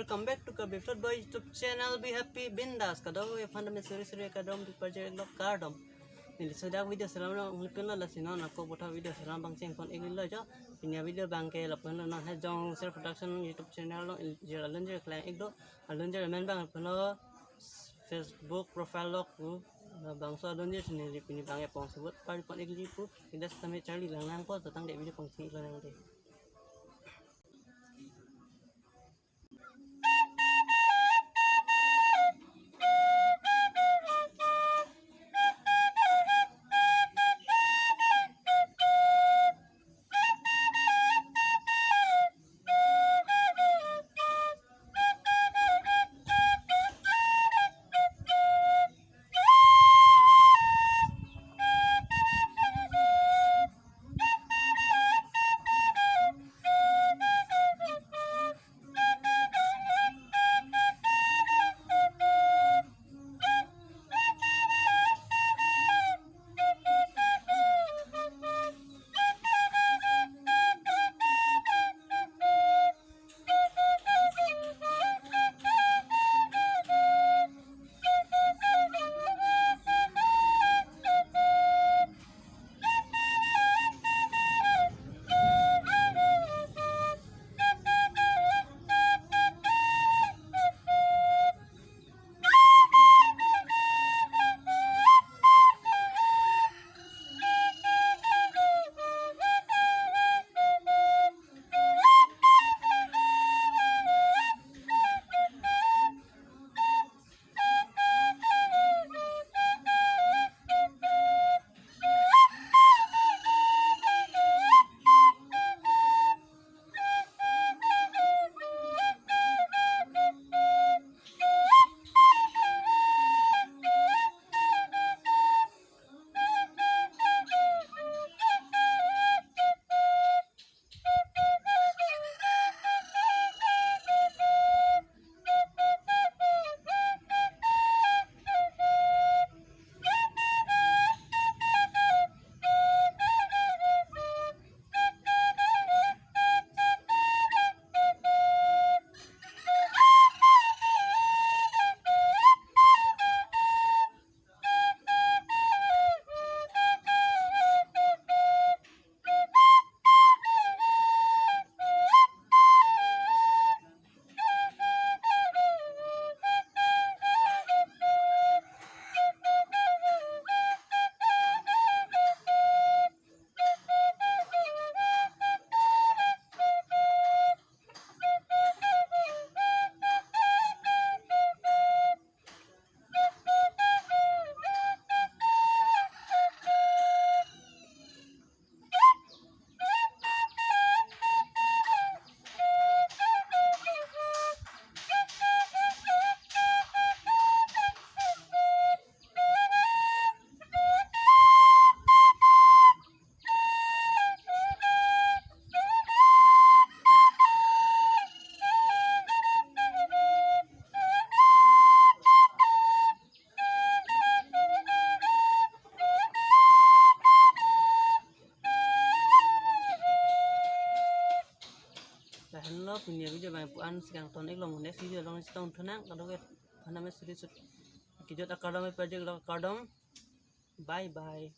welcome back to Karbi Flute Boy YouTube channel. Be happy, bindass, kadokave, aphan, suri, Kardom, pajir, Kardom. Ini sudah video seram lo, mungkin lo sih non aku buat video seram bang ceng kon ini lo jo. Ini video bang ke lapan lo non jong self production YouTube channel lo, Alun kalian ikdo, Alun main bang lo Facebook profile lo ku. Bang so Alun sendiri punya bang Pongsi buat pari kon ikli pu. Kita sampai cari lang ko tentang dek video Pongsi lo nanti. Hello, punya video bang puan sekarang tahun ini long next video long tahun tenang kalau ke mana suri kita Kardom pajir Kardom bye bye.